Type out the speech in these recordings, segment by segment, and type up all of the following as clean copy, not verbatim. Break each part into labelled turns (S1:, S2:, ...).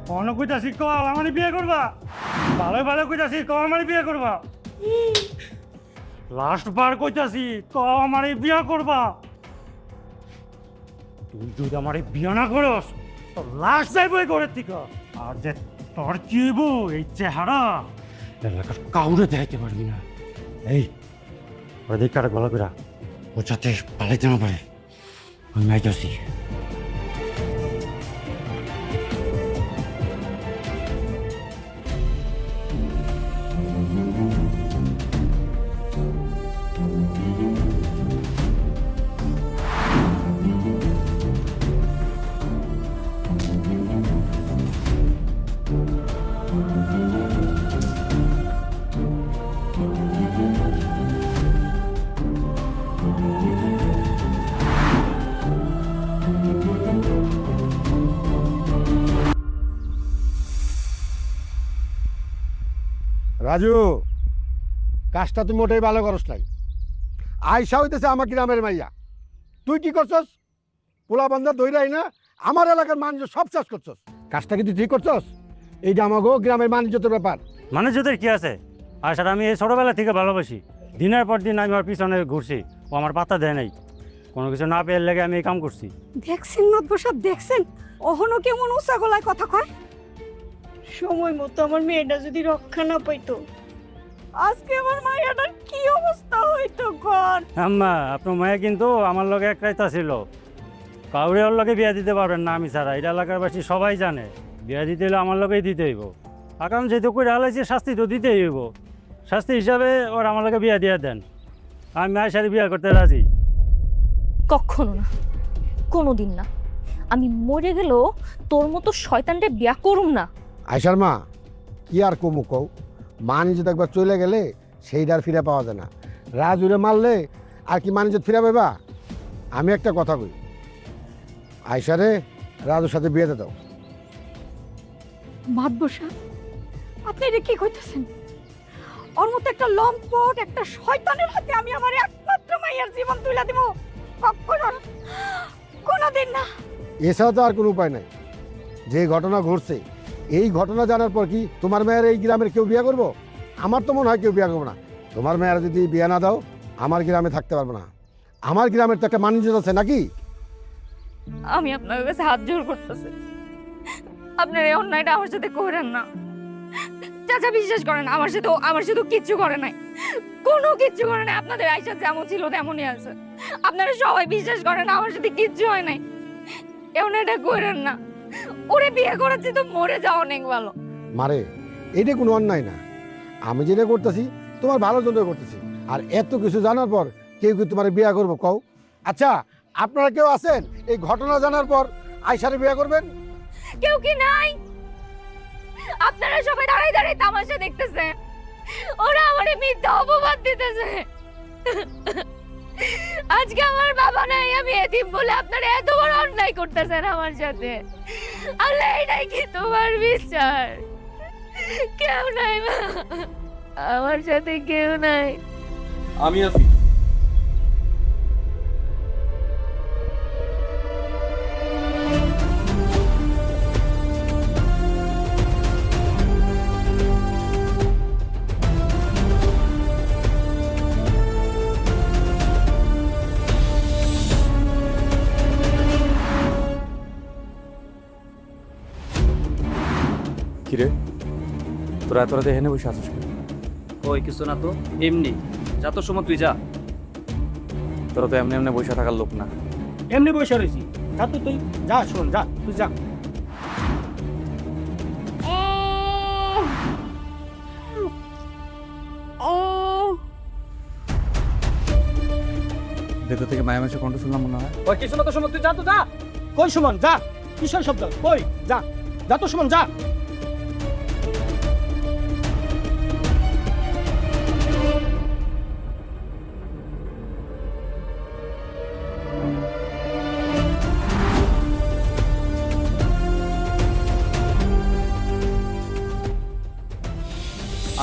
S1: On কইতাছি ক আমারে বিয়ে করবা, ভালো ভালো কইতাছি ক আমারে বিয়ে করবা, লাস্ট বার কইতাছি ক আমারে বিয়ে করবা। তুই যদি আমারে বিয়ে না করস তো লাস্ট যাইব এই ঘরের থেকে। আর যে তোর কি হইব এই চেহারা এলাকার কাউরে দেখাইতে পারবি না। এই ওরা দেখ কারা গলা করা ও যাতে পালাইতে না পারে, আমি আইতাছি।
S2: রাজু, কাজটা তুই মোটেই ভালো করস নাই। আয়সা হইতেছে আমার গ্রামের মাইয়া, তুই কি করছস? পোলা বান্ধা দইরাই না আমার এলাকার মানুষ সব চাষ করছস। কাজটা কি তুই ঠিক করছস? এইটা আমাগো গ্রামের বাণিজ্যতের ব্যাপার।
S1: মানুষদের কি আছে? আর স্যার আমি এই ছোটোবেলা থেকে ভালোবাসি, দিনের পর দিন আমি ওর পিছনে ঘুরছি, ও আমার পাতা দেয় নাই। কোনো কিছু না পেয়ে লেগে আমি এই কাম করছি।
S3: দেখছেন নদবর সাহেব, দেখছেন অহনো কেমন উঁচা গলায় কথা কয়। সময় মতো আমার মেয়েটা যদি রক্ষা না পাইতো, আজকে আমার মায়েরটার কি অবস্থা হইতো ঘর।
S1: আম্মা আপনার মায়া কিন্তু আমার লগে এক রাইতা ছিল, কাউরে ওর লগে বিয়া দিতে পারবেন না আমি ছাড়া, এটা এলাকার বাসী সবাই জানে। বিয়া দিতে হলে আমার লগেই দিতে হইব, আকাম যেহেতু করে হালাইছি শাস্তি তো দিতেই হইব। শাস্তি হিসাবে ওর আমার লগে বিয়া দিয়ে দেন, আমি মায়ের সাথে বিয়া করতে রাজি।
S4: কখনো না, কোনোদিন না। আমি মরে গেলেও তোর মতো শয়তানরে বিয়া করুম না।
S2: আয়সার মা, কি আর কমু কও, মানিজ্যত একবার চলে গেলে সেইটা আর ফিরে পাওয়া যায় না। রাজুরে মারলে আর কি মানিজ্যত ফিরে পাইবা? আমি একটা কথা কই, আয়সারে রাজুর সাথে বিয়েতে দাও।
S3: নদবর সাহেব, আপনি এটা কি কইতেছেন? ওর মতো একটা লম্পট, একটা শয়তানের হাতে আমি আমার একমাত্র মায়ের জীবন তুলে দিব? কখনো না, কোনোদিন না।
S2: এছাড়া তো আর কোনো উপায় নাই। যে ঘটনা ঘটছে, এই ঘটনা জানার পর কি তোমার মেয়ের এই গ্রামের কেউ বিয়ে করবো? আমার তো মনে হয় কেউ বিয়ে করবো না। তোমার মেয়ের যদি বিয়ে না দাও, আমার গ্রামে থাকতে পারবো না। আমার গ্রামের তো একটা মানিজ্য আছে নাকি?
S4: আমি আপনার কাছে হাত জোর করতেছি, আপনার এই অন্যায়টা আমার সাথে করেন না। চাচা বিশ্বাস করেন, আমার সাথে কিচ্ছু করে নাই, কোনো কিচ্ছু করে নাই। আপনাদের আয়সা যেমন ছিল তেমনই আছে। আপনারা সবাই বিশ্বাস করেন আমার সাথে কিচ্ছু হয় নাই। এই অন্যায়টা করেন না। ওরে বিয়ে করেছি তো মরে যাওয়া অনেক ভালো।
S2: মারে, এইটা কোনো অন্যায় না। আমি যেটা করতেছি তোমার ভালোর জন্য করতেছি। আর এত কিছু জানার পর কেউ কি তোমার বিয়ে করবো কও? আচ্ছা, আপনারা কেউ আছেন এই ঘটনা জানার পর আয়সারে বিয়ে করবেন?
S4: কেউ কি নাই? আপনারা সবাই দাঁড়াই দাঁড়াই তামাশা দেখতেছেন। ওরা আমারে মিথ্যা অপবাদ দিতেছে। আজকে আমার বাবা নাই, আমি এতিম বলে আপনারা এত বড় অন্যায় করতেছেন আমার সাথে। আল্লাহ, এটাই কি তোমার বিচার? কেউ নাই মা, আমার সাথে কেউ নাই।
S5: আমি আছি। কিরে, তোরা এত রাতে এখানে বসে আছিস?
S6: ওই কিছু না তো, এমনি যা, তোর সময় তুই যা।
S5: তোরা তো এমনি এমনি বসে থাকার লোক না।
S1: এমনি বসে রয়েছি, যা তো তুই যা, শোন যা, তুই যা।
S5: ভেতর থেকে মায়া মাসে কণ্ঠ শুনলাম মনে হয়।
S1: ওই কিছু না তো সুমন, তুই যা তো যা। কই সুমন, যা। কিসের শব্দ? কই যা, যা তো সুমন, যা।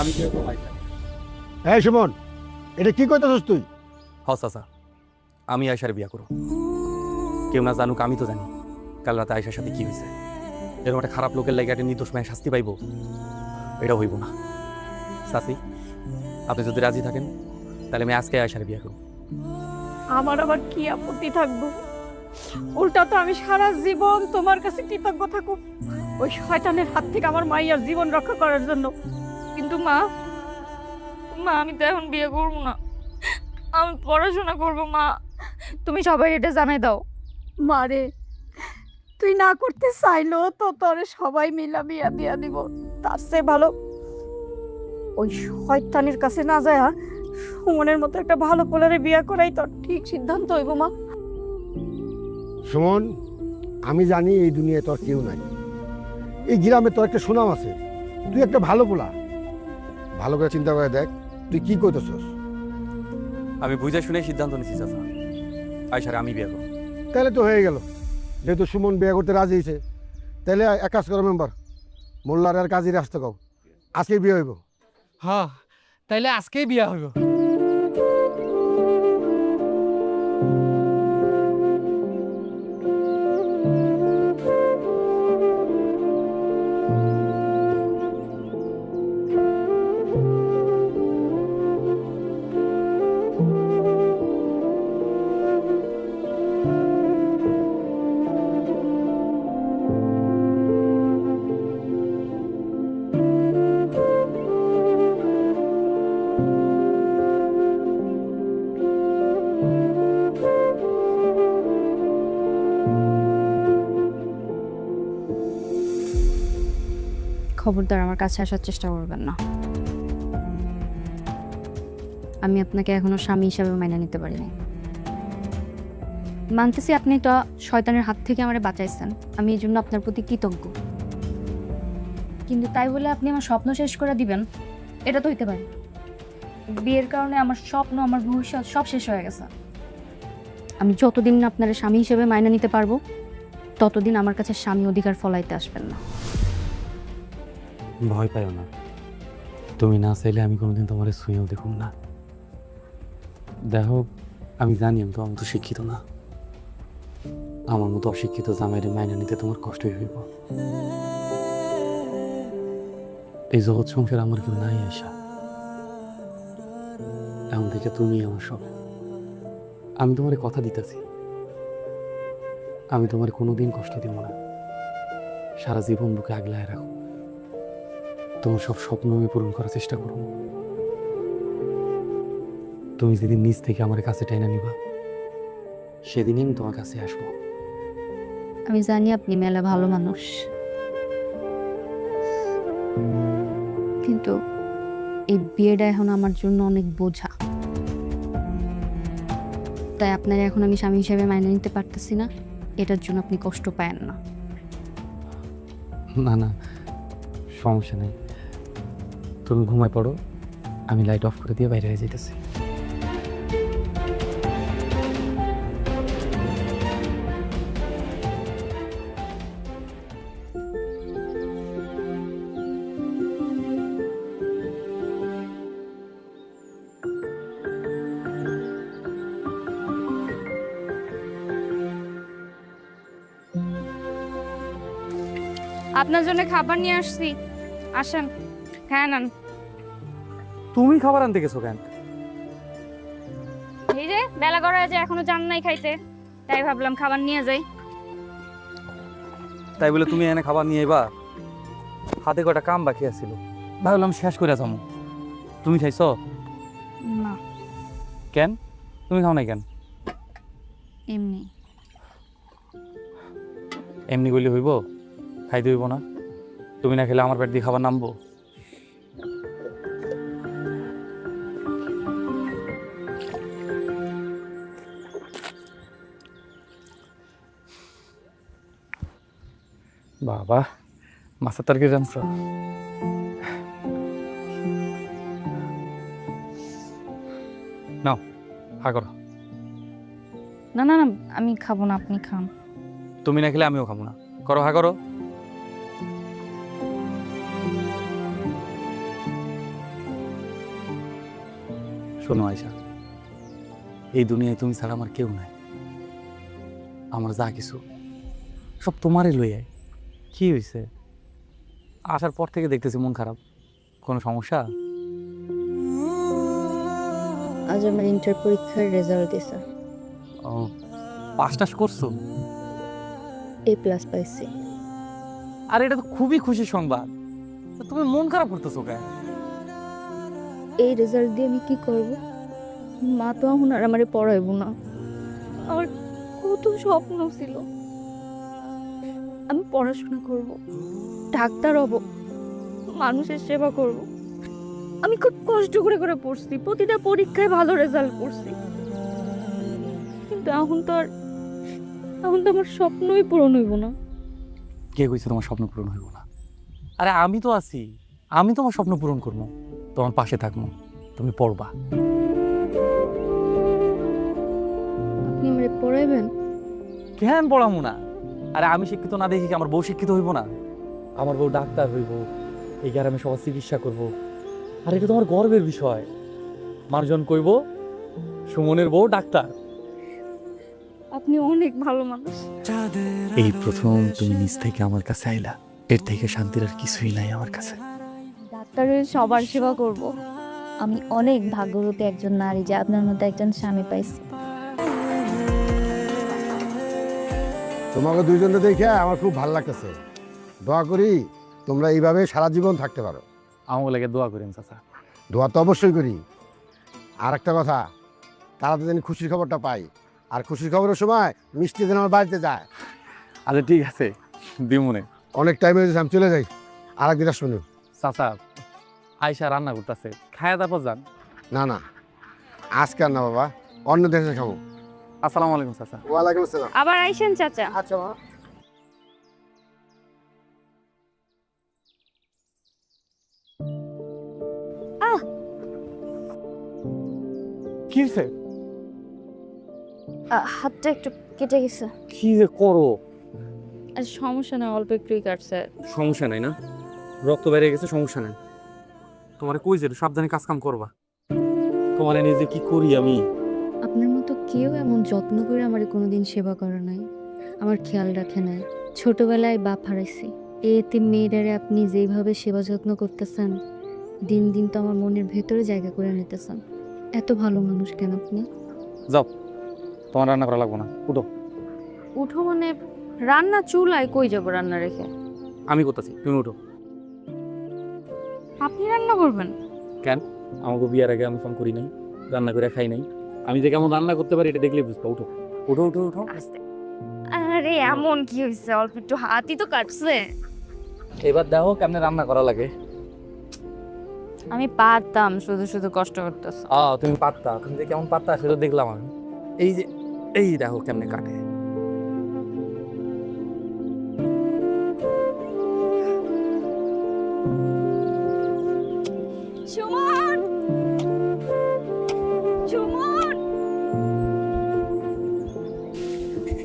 S5: আমি কি
S2: এই সুমন, এটা কি কইতেছস তুই?
S5: হস আসা, আমি আয়সার বিয়া করব। কেউ না জানুক, আমি তো জানি কাল রাতে আয়সার সাথে কি হয়েছে। এরকম একটা খারাপ লোকের লাগে একটা নির্দোষ মেয়ে শাস্তি পাইব, এটা হইব না। চাচি, আপনি যদি রাজি থাকেন তাহলে আমি আজকে আয়সার বিয়ে করব।
S3: আমার আবার কি আপত্তি থাকবো? উল্টা তো আমি সারা জীবন তোমার কাছে কৃতজ্ঞ থাকব ওই শয়তানের হাত থেকে আমার মাইয়ার জীবন রক্ষা করার জন্য।
S4: কিন্তু মা, মা আমি তো এখন বিয়ে করবো না, আমি পড়াশোনা করবো। মা তুমি সবাই এটা জানাই দাও।
S3: মারে, তুই না করতে চাইলো তো তোরে সবাই মিলা বিয়া দিয়া দিব। তার চেয়ে ভালো ওই শয়তানের কাছে না যায় সুমনের মতো একটা ভালো পোলারে বিয়া করাই তোর ঠিক সিদ্ধান্ত হইব মা।
S2: সুমন, আমি জানি এই দুনিয়ায় তোর কেউ নাই, এই গ্রামে তোর একটা সুনাম আছে, তুই একটা ভালো পোলা। ভালো করে চিন্তা করে দেখ তুই কি করতেছস।
S5: আমি বুঝে শুনে সিদ্ধান্ত নিচ্ছি চাচা, আয়সারে আমি বিয়ে করব।
S2: তাহলে তো হয়ে গেল, যেহেতু সুমন বিয়ে করতে রাজি হয়েছে, তাহলে এক কাজ করো মেম্বার, মোল্লার আর কাজী আসতে কও, আজকে বিয়ে হইব।
S7: হ্যাঁ, তাইলে আজকেই বিয়া হইব।
S4: খবরদার আমার কাছে আসার চেষ্টা করবেন না। আমি আপনাকে এখনো স্বামী হিসাবে মাইনে নিতে পারিনি। মানতেছি আপনি তো শয়তানের হাত থেকে আমারে বাঁচাইছেন, আমি এই জন্য আপনার প্রতি কৃতজ্ঞ। কিন্তু তাই বলে আপনি আমার স্বপ্ন শেষ করে দিবেন, এটা তো হইতে পারে। বিয়ের কারণে আমার স্বপ্ন, আমার ভবিষ্যৎ সব শেষ হয়ে গেছে। আমি যতদিন না আপনার স্বামী হিসেবে মাইনে নিতে পারবো, ততদিন আমার কাছে স্বামী অধিকার ফলাইতে আসবেন না।
S5: ভয় পাইও না, তুমি না চাইলে আমি কোনোদিন তোমার ছুঁয়েও দেখুন না। দেখো, আমি জানি আমি তোমার মতো শিক্ষিত না, আমার মতো অশিক্ষিত জামাইরে মাইনে নিতে তোমার কষ্টই হইব। এই জগৎ সংসার আমার কেউ নাই আয়সা, এমন থেকে তুমি আমার সব। আমি তোমার কথা দিতেছি, আমি তোমার কোনোদিন কষ্ট দিব না, সারা জীবন বুকে আগলায় রাখো। তোমার সব স্বপ্ন আমি পূরণ করার চেষ্টা করব। তুমি যেদিন নিজ থেকে আমার কাছে টাইনা নিবা, সেদিনই আমি তোমার কাছে আসবো।
S4: আমি জানি আপনি মেলা ভালো মানুষ, কিন্তু এই বিয়েটা এখন আমার জন্য অনেক বোঝা। তাই আপনার এখন আমি স্বামী হিসেবে মাইনে নিতে পারতেছি না, এটার জন্য আপনি কষ্ট পায়েন না।
S5: না না, সমস্যা নেই, তুমি ঘুমায় পড়ো, আমি লাইট অফ করে দিয়ে বাইরে হয়ে যেতেছি।
S4: আপনার জন্য খাবার নিয়ে আসছি, আসেন হ্যাঁ নেন।
S5: তুমি খাবার আনতে গেছো কেন?
S4: এই যে বেলা করা আছে, এখনো যান নাই খাইতে, তাই ভাবলাম খাবার নিয়ে যাই।
S5: তাই বলে তুমি এনে খাবার নিয়ে এবা? হাতে কটা কাম বাকি আছিল, ভাবলাম শেষ করে যাবো। তুমি খাইছো?
S4: না,
S5: কেন তুমি খাও নাই কেন?
S4: এমনি।
S5: এমনি করলে হইব? খাইতে হইব না? তুমি না খেলে আমার পেট দিয়ে খাবার নামবো? বাবা, মাছের তরকারি রাঁধছো? নাও, হা করো।
S4: না না না, আমি খাবো না, আপনি খান।
S5: তুমি না খেলে আমিও খাবো না, করো হা করো। শোনো আয়সা, এই দুনিয়ায় তুমি ছাড়া আমার কেউ নাই। আমার যা কিছু সব তোমারই লই আয়। কি হয়েছে? আসার পর থেকে দেখতেছি মন খারাপ। কোনো সমস্যা?
S4: আজ আমার ইন্টার পরীক্ষার রেজাল্ট দিছে।
S5: ও, পাস টাস করছো?
S4: A+ পাইছি।
S5: আর এটা তো খুবই খুশির সংবাদ। তো তুমি মন খারাপ করতেছো কেন?
S4: এই রেজাল্ট দিয়ে আমি কি করব? মা তো এখন আর আমারে পড়াইব না। আমার কত স্বপ্ন ছিল, আমি পড়াশোনা করব, ডাক্তার হব, মানুষের সেবা করব। আমি খুব কষ্ট করে করে পড়ছি, প্রতিটা পরীক্ষায় ভালো রেজাল্ট করছি, কিন্তু এখন তো আমার স্বপ্নই পূরণ হইব না।
S5: কে কইছে তোমার স্বপ্ন পূরণ হইব না? আরে আমি তো আছি, আমি তোমার স্বপ্ন পূরণ করবো, তোমার পাশে থাকবো, তুমি পড়বা।
S4: আপনি আমারে পড়াইবেন?
S5: কেন পড়াবো না? আরে আমি শিক্ষিত না দেখি কি আমার বউ শিক্ষিত হইব না? আমার বউ ডাক্তার হইব, এই গ্রামে সবার চিকিৎসা করব। আর এটা তোমার গর্বের বিষয়। মানুষজন কইব সুমনের বউ ডাক্তার।
S4: আপনি অনেক ভালো মানুষ।
S5: এই প্রথম তুমি নিজ থেকে আমার কাছে আইলা, এর থেকে শান্তির আর কিছুই নাই আমার কাছে।
S4: ডাক্তারের সবার সেবা করব। আমি অনেক ভাগ্যবতী একজন নারী যে আপনার মধ্যে একজন স্বামী পাইছি।
S2: তোমাকে দুইজনে দেখে আমার খুব ভালো লাগতেছে। দোয়া করি তোমরা এইভাবে সারা জীবন থাকতে পারো।
S5: আমার লাগে দোয়া করেন চাচা।
S2: দোয়া তো অবশ্যই করি। আর একটা কথা, তারা তো জানি খুশির খবরটা পাই, আর খুশির খবরের সময় মিষ্টি যেন আমার বাড়িতে যায়।
S5: আচ্ছা ঠিক আছে, দিমুনে।
S2: অনেক টাইম হয়ে গেছে, আমি চলে যাই। আর একদিন শুনি।
S5: চাচা আয়সা রান্না করতেছে, খায়া তারপর যান।
S2: না না, আজকে আর না বাবা, অন্য দেশে খাবো।
S5: আসসালামু আলাইকুম চাচা।
S2: ওয়ালাইকুম আসসালাম।
S4: আবার আইসেন চাচা।
S2: আচ্ছা মা।
S5: কি হয়েছে?
S4: হাতটা একটু কেটে গেছে।
S5: কি যে করো?
S4: আর সমস্যা না, অল্প একটুই কাটছে।
S5: সমস্যা নাই না, রক্ত বেড়ে গেছে, সমস্যা নাই। তোমারে কই যে সাবধানে কাজ কাম করবা। তোমারে নিজে কি করি আমি?
S4: আপনার মতো কেউ এমন যত্ন করে আমার কোনোদিন সেবা করে নাই, আমার খেয়াল রাখে নাই। ছোটবেলায় বাপ হারাইছি, এতে মেয়েরারে আপনি যেইভাবে সেবা যত্ন করতেছেন, দিন দিন তো আমার মনের ভেতরে জায়গা করে নিতেছেন। এত ভালো মানুষ কেন আপনি?
S5: যাও, তোমার রান্না করা লাগবে না, উঠো।
S4: উঠো মানে? রান্না চুলায় কই যাব রান্না রেখে?
S5: আমি করতেছি, তুমি উঠো।
S4: আপনি রান্না করবেন?
S5: কেন? আমাকে বিয়ার আগে আমি ফোন করি নাই, রান্না করে খাই নাই। আমি যে কেমন রান্না করতে পারি এটা দেখলে বুঝবো। উঠো উঠো উঠো উঠো।
S4: আস্তে। আরে এমন কি হয়েছে, অল্প একটু হাতই তো কাটছে।
S5: এবার দেখো কেমনে রান্না করা লাগে।
S4: আমি পারতাম, শুধু শুধু কষ্ট করতেছ।
S5: তুমি পাত্তা, তুমি যে কেমন পাত্তা সেটা দেখলাম আমি। এই যে এই দেখো কেমনে কাটে।
S4: সুমন, সুমন,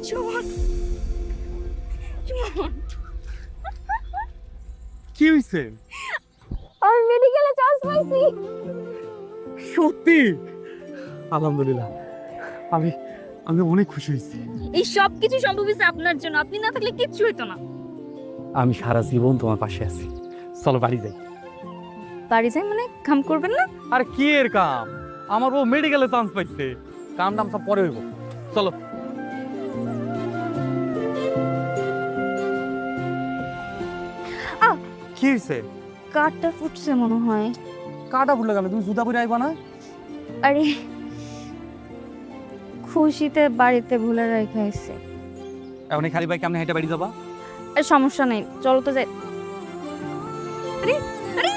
S4: সুমন, সুমন।
S5: কি হয়েছে?
S4: আমি মেডিকেলে চান্স পাইছি।
S5: সত্যি? আলহামদুলিল্লাহ, আমি আমি অনেক খুশি হয়েছি।
S4: এই সব কিছু সম্ভব হয়েছে আপনার জন্য, আপনি না থাকলে কিচ্ছু হতো না।
S5: আমি সারা জীবন তোমার পাশে আছি। চলো বাড়ি যাই।
S4: বাড়ি যাই মানে? কাম করবেন না?
S5: আর কি এর কাম? আমার বউ মেডিকেলে চান্স পাইছে, কাম টাম সব পরে হইব। চলো। কি হয়েছে?
S4: কাঠটা ফুটছে মনে হয়।
S5: কাটা ভুলে গেল, তুমি জুতা পরে আইবা না?
S4: আরে খুশিতে বাড়িতে ভুলে রেখে আসছে।
S5: এখন এই খালি ভাই কেমনে হেঁটে বাড়ি যাবা?
S4: আর সমস্যা নেই, চলো তো যাই। আরে আরে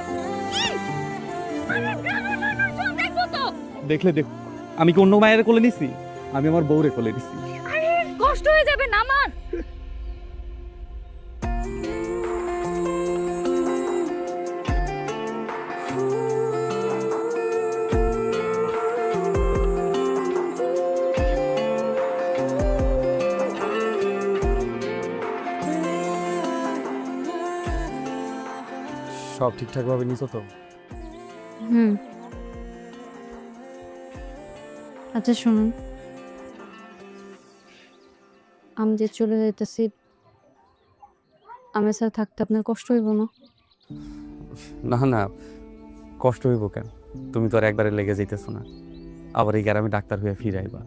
S4: কি? আরে না না না, চল দেখো তো।
S5: দেখলে দেখো, আমি কি অন্য মায়ের কোলে নিছি? আমি আমার বউরে কোলে নিছি।
S4: আরে কষ্ট হয়ে যাবে না আমার।
S5: সব ঠিকঠাক ভাবে নিছো তো?
S4: হুম। আচ্ছা শুনুন, আমি যে চলে যেতেছি, আমার সাথে থাকতে আপনার কষ্ট হইব না?
S5: না না, কষ্ট হইব কেন? তুমি তো আর একবারে লেগে যাইতেছো না। আবার এই গ্রামে ডাক্তার হয়ে ফিরাইবা,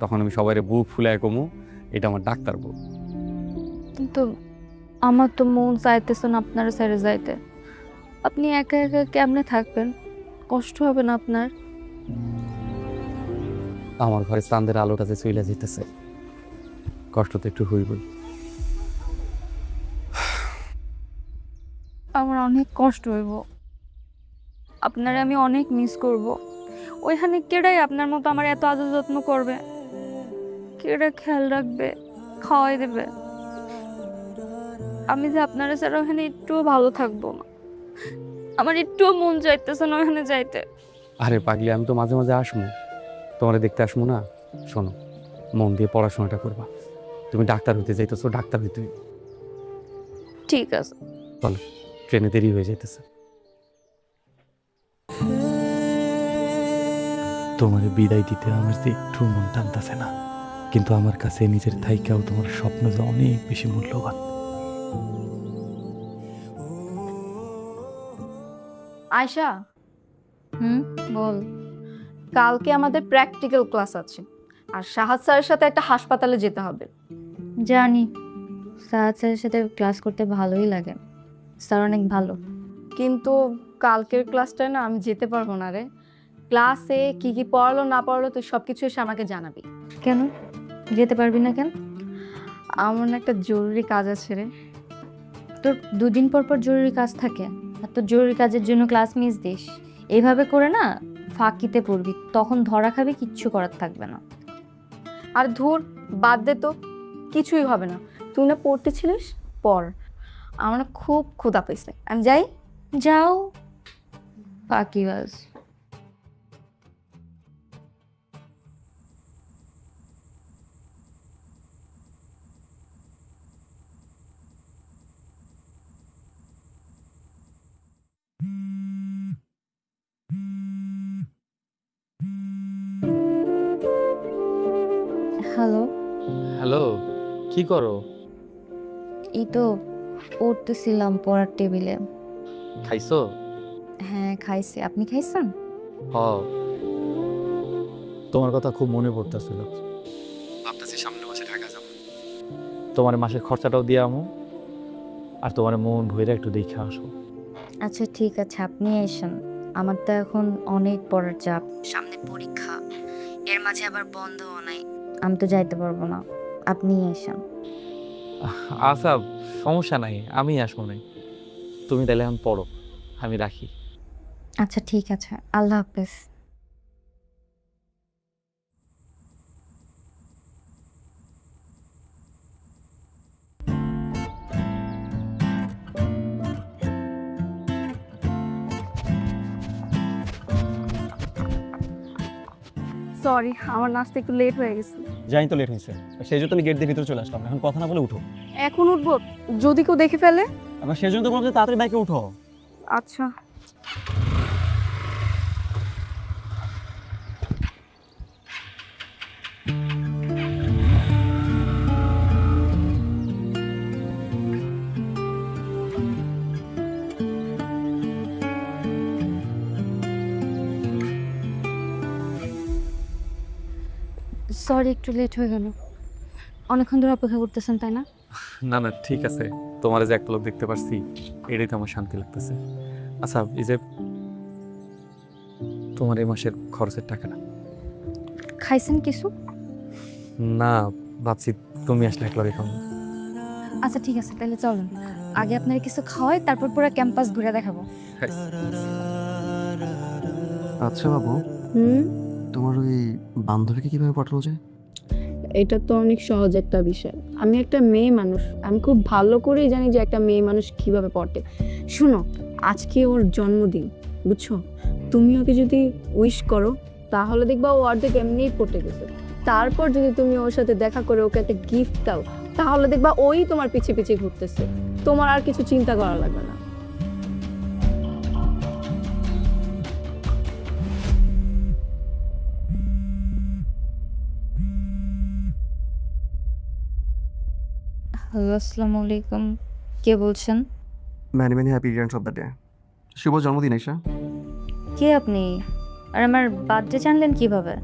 S5: তখন আমি সবাইরে বুক ফুলায় কমু এটা আমার ডাক্তার বউ।
S4: কিন্তু আমার তো মন চাইতেছে না আপনারা ছেড়ে যাইতে। আপনি একা একা কেমনে থাকবেন? কষ্ট হবে না আপনার?
S5: আমার ঘরে চাঁদের আলোটা যে চইলা যেতেছে, কষ্ট তো একটু হইবই।
S4: আমার অনেক কষ্ট হইব, আপনারে আমি অনেক মিস করব। ওইখানে কেডাই আপনার মতো আমার এত আদর যত্ন করবে? কেডা খেয়াল রাখবে, খাওয়াই দেবে? আমি যে আপনারা ছাড়া ওখানে একটুও ভালো থাকবো না। আমার একটুও মন চাইতেছে না ওখানে যাইতে।
S5: আরে পাগলি, আমি তো মাঝে মাঝে আসমু, তোমারে দেখতে আসমু না। শোনো, মন দিয়ে পড়াশোনাটা করবা। তুমি ডাক্তার হইতে যাইতেছো, ডাক্তার হইতে হইবে।
S4: ঠিক আছে।
S5: চলো, ট্রেনে দেরি হয়ে যাইতেছে। তোমার বিদায় দিতে আমার যে একটু মন টানতেছে না, কিন্তু আমার কাছে নিজের থাইকাও তোমার স্বপ্ন যে অনেক বেশি মূল্যবান।
S3: আয়শা,
S4: বল।
S3: কালকে আমাদের প্র্যাকটিক্যাল ক্লাস আছে আর সাহাদ স্যারের সাথে একটা হাসপাতালে যেতে হবে।
S4: জানি, সাহাদ স্যারের সাথে ক্লাস করতে ভালোই লাগে, স্যার অনেক ভালো।
S3: কিন্তু কালকের ক্লাসটায় না আমি যেতে পারবো না রে। ক্লাসে কি কি পড়ালো না পড়ালো তুই সব কিছু এসে আমাকে জানাবি।
S4: কেন যেতে পারবি না কেন?
S3: আমার না একটা জরুরি কাজ আছে রে।
S4: তোর দুদিন পর পর জরুরি কাজ থাকে, আর তোর জরুরি কাজের জন্য ক্লাস মিস দিস। এইভাবে করে না ফাঁকিতে পড়বি, তখন ধরা খাবি, কিচ্ছু করার থাকবে না।
S3: আর ধুর, বাদ দে তো, কিছুই হবে না। তুই না পড়তেছিলিস, পড়। আমার না খুব ক্ষুধা পেয়েছে, আমি যাই।
S4: যাও, ফাঁকিবাজ। হ্যালো।
S5: হ্যালো, কি করো?
S4: এই তো পড়তেছিলাম পড়ার টেবিলে।
S5: খাইছো?
S4: হ্যাঁ খাইছি, আপনি খাইছেন?
S5: হ, তোমার কথা খুব মনে পড়তেছিল। ভাবতেছি সামনের মাসে ঢাকা যাব, তোমার মাসের খরচাটাও দিয়ে আমো, আর তোমার মন ভইরা একটু দেখে আসো।
S4: আচ্ছা ঠিক আছে, আপনি এসেন। আমার তো এখন অনেক পড়ার চাপ, সামনে পরীক্ষা, এর মাঝে আবার বন্ধও নাই, আমি তো যাইতে পারবো না। আপনি এসেন।
S5: আচ্ছা, সমস্যা নাই, আমি আসবো নাই। তুমি তাহলে এখন পড়ো, আমি রাখি।
S4: আচ্ছা ঠিক আছে, আল্লাহ হাফেজ।
S3: সরি, আমার নাস্তা একটু লেট হয়ে গেছে।
S6: জানি তো লেট হয়েছে, সেই জন্য আমি গেট দিয়ে ভিতরে চলে আসলাম। এখন কথা না বলে উঠো।
S3: এখন উঠবো? যদি কেউ দেখে ফেলে?
S6: আমার সেই জন্য তো বললাম যে তাড়াতাড়ি বাইকে উঠো।
S3: আচ্ছা।
S4: সরি, একটু লেট হয়ে গেল। অনেকক্ষণ ধরে অপেক্ষা করতেছেন তাই না?
S5: না না, ঠিক আছে, তোমার যে একটা লোক দেখতে পারছি, এটাই তো আমার শান্তি লাগতেছে। আচ্ছা, এই যে তোমার এই মাসের খরচের টাকাটা।
S4: খাইছেন কিছু?
S5: না, ভাবছি তুমি আসলে একলা খাবো।
S4: আচ্ছা ঠিক আছে, তাহলে চলুন আগে আপনার কিছু খাওয়াই, তারপর পুরো ক্যাম্পাস ঘুরে দেখাবো।
S8: আচ্ছা বাবু, তোমার ওই বান্ধবীকে কিভাবে পটানো যায়?
S3: এটা তো অনেক সহজ একটা বিষয়। আমি একটা মেয়ে মানুষ, আমি খুব ভালো করেই জানি যে একটা মেয়ে মানুষ কিভাবে পটে। শুনো, আজকে ওর জন্মদিন, বুঝছো? তুমি ওকে যদি উইশ করো তাহলে দেখবা ও অর্ধেক এমনিই পটে গেছে। তারপর যদি তুমি ওর সাথে দেখা করে ওকে একটা গিফট দাও, তাহলে দেখবা ওই তোমার পিছে পিছে ঘুরতেছে। তোমার আর কিছু চিন্তা করা লাগবে না।
S4: হ্যালো, আসসালামু আলাইকুম। কে বলছেন?
S8: Many many happy returns of the day. শুভ জন্মদিন আয়শা।
S4: কে আপনি? আর আমার বার্থডে জানলেন কিভাবে?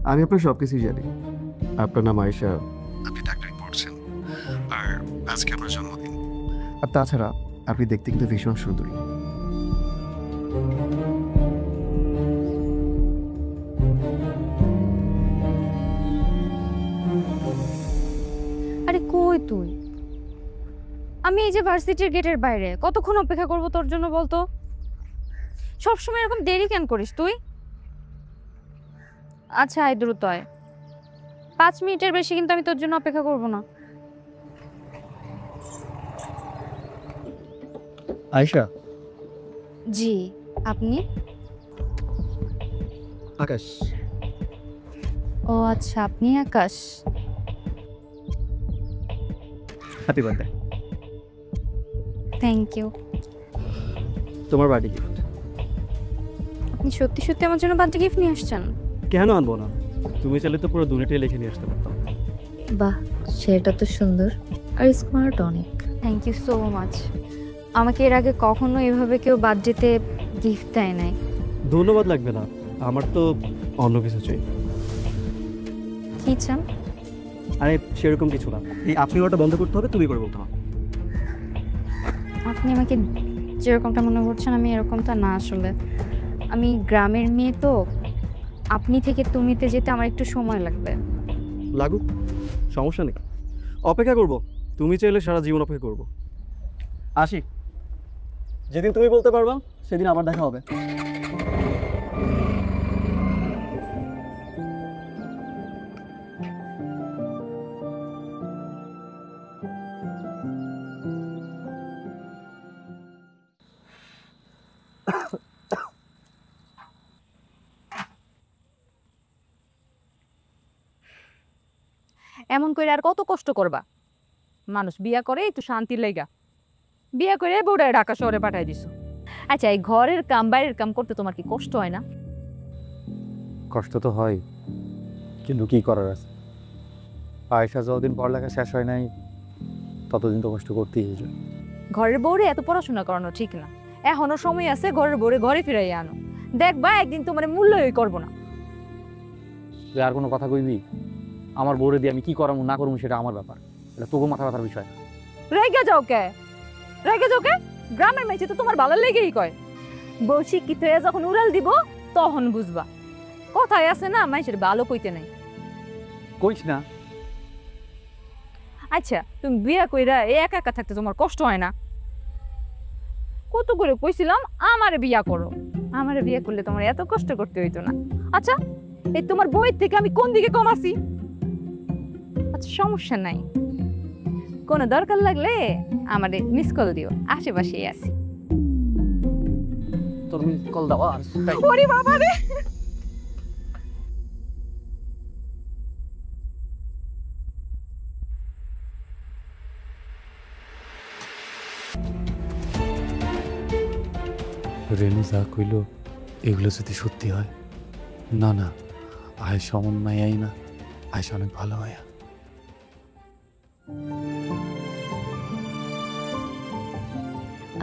S8: আমি আপনার সব কিছুই জানি। আপনার নাম আয়শা, আপনি ডাক্তারি পড়ছেন, আর আজকে আপনার জন্মদিন। আর তাছাড়া আপনি দেখতে কিন্তু ভীষণ সুন্দরী।
S4: আরে কই তুই? আমি এই যে ভার্সিটির গেটের বাইরে, কতক্ষণ অপেক্ষা করব তোর জন্য বলতো? সবসময় এরকম দেরি কেন করিস তুই? আচ্ছা আয়, দ্রুত আয়। 5 মিনিটের বেশি কিন্তু আমি তোর জন্য অপেক্ষা করব না।
S8: আয়শা।
S4: জি, আপনি?
S8: আকাশ।
S4: ও আচ্ছা, আপনি Akash.
S8: Happy birthday.
S4: Thank you.
S8: তোমার বার্থডে গিফট।
S4: আপনি সত্যি সত্যি আমার জন্য বার্থডে গিফট নিয়ে আসছেন?
S8: কেন আনবো না? তুমি চাইলে তো পুরো দুনিয়াটাই লিখে নিয়ে আসতে পারতাম।
S9: বাহ, সেটা তো সুন্দর আর স্মার্ট অনেক।
S4: Thank you so much. আমাকে এর আগে কখনো এভাবে কেউ বার্থডেতে গিফট দেয় নাই।
S8: ধন্যবাদ লাগবে না, আমার তো অন্য কিছু চাই।
S4: কি চান?
S8: আরে সেরকম কিছু না, এই আপনি ওটা বন্ধ করতে হবে, তুমি করে বলতে হবে।
S4: আপনি আমাকে যেরকমটা মনে করছেন আমি এরকমটা না আসলে। আমি গ্রামের মেয়ে তো, আপনি থেকে তুমিতে যেতে আমার একটু সময় লাগবে।
S8: লাগুক, সমস্যা নেই, অপেক্ষা করব। তুমি চাইলে সারা জীবন অপেক্ষা করব। আসি, যেদিন তুমি বলতে পারবা সেদিন আবার দেখা হবে।
S10: এমন করে আর কত কষ্ট করবা? মানুষ বিয়া করে একটু শান্তির লাইগা, বিয়া করে বউরা ঢাকা শহরে পাঠাই দিছো। আচ্ছা, এই ঘরের কাম বাইরের কাম করতে তোমার কি কষ্ট হয় না?
S5: কষ্ট তো হয়, কিন্তু কি করার আছে? আয়সা যতদিন পড়ালেখা শেষ হয় নাই ততদিন তো কষ্ট করতেই হয়েছে।
S10: ঘরের বউরে এত পড়াশোনা করানো ঠিক না। এখনো সময় আছে, ঘরের বউরে ঘরে ফিরাই আনো। দেখবা একদিন তোমার মূল্যই করবো না।
S5: তুই আর কোনো কথা কইবি? আমার বউরে দিয়ে আমি কি করামু না করবো সেটা আমার ব্যাপার, এটা তোকে মাথা ব্যথার বিষয়।
S10: রেগে যাও কে? রেগে যাও কে? গ্রামের মেয়ে তো তোমার ভালো লেগেই কয়। বউ শিক্ষিত হয়ে যখন উড়াল দিব তখন বুঝবা। কথায় আছে না, মানুষের ভালো কইতে নাই।
S5: কইস না।
S10: আচ্ছা, তুমি বিয়া কইরা একা একা থাকতে তোমার কষ্ট হয় না? কত করে কইছিলাম আমারে বিয়া করো, আমারে বিয়া করলে তোমার এত কষ্ট করতে হইতো না। আচ্ছা, এই তোমার বইয়ের থেকে আমি কোন দিকে কম আছি? আচ্ছা, সমস্যা নাই, কোনো দরকার লাগলে আমারে মিস কল দিও, আশেপাশেই আছি।
S5: তোর কল দাও আর
S10: ওরে বাবা রে!
S5: রেনু যা কইল এগুলো যদি সত্যি হয়, না না, আয়সা অমন মায়াই না, আয়সা অনেক ভালো মায়া।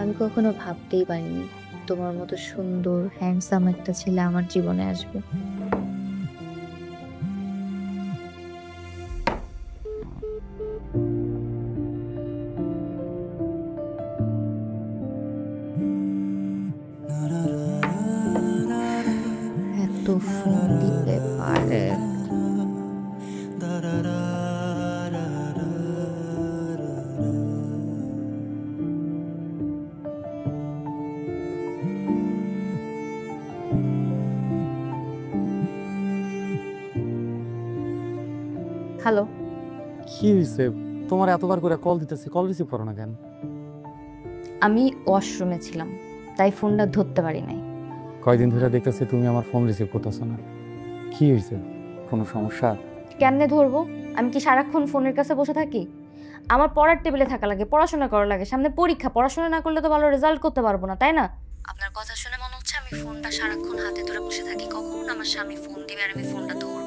S9: আমি কখনো ভাবতেই পারিনি তোমার মতো সুন্দর হ্যান্ডসাম একটা ছেলে আমার জীবনে আসবে। এত ফোন দিতে পারে।
S4: হ্যালো।
S5: কি হয়েছে? তোমার এতবার করে কল দিতেছি, কল রিসিভ করো না কেন?
S4: আমি ওয়াশরুমে ছিলাম, তাই ফোনটা ধরতে পারি নাই।
S5: কয়দিন ধরে দেখতেছি তুমি আমার ফোন রিসিভ করতেছো না, কি হয়েছে? কোনো সমস্যা?
S4: কেমনে ধরবো? আমি কি সারাক্ষণ ফোনের কাছে বসে থাকি? আমার পড়ার টেবিলে থাকা লাগে, পড়াশোনা করা লাগে, সামনে পরীক্ষা, পড়াশোনা না করলে তো ভালো রেজাল্ট করতে পারবো না, তাই না? আপনার কথা শুনে মনে হচ্ছে আমি ফোনটা সারাক্ষণ হাতে ধরে বসে থাকি, কখন আমার স্বামী ফোন দিবে আর আমি ফোনটা ধরবো।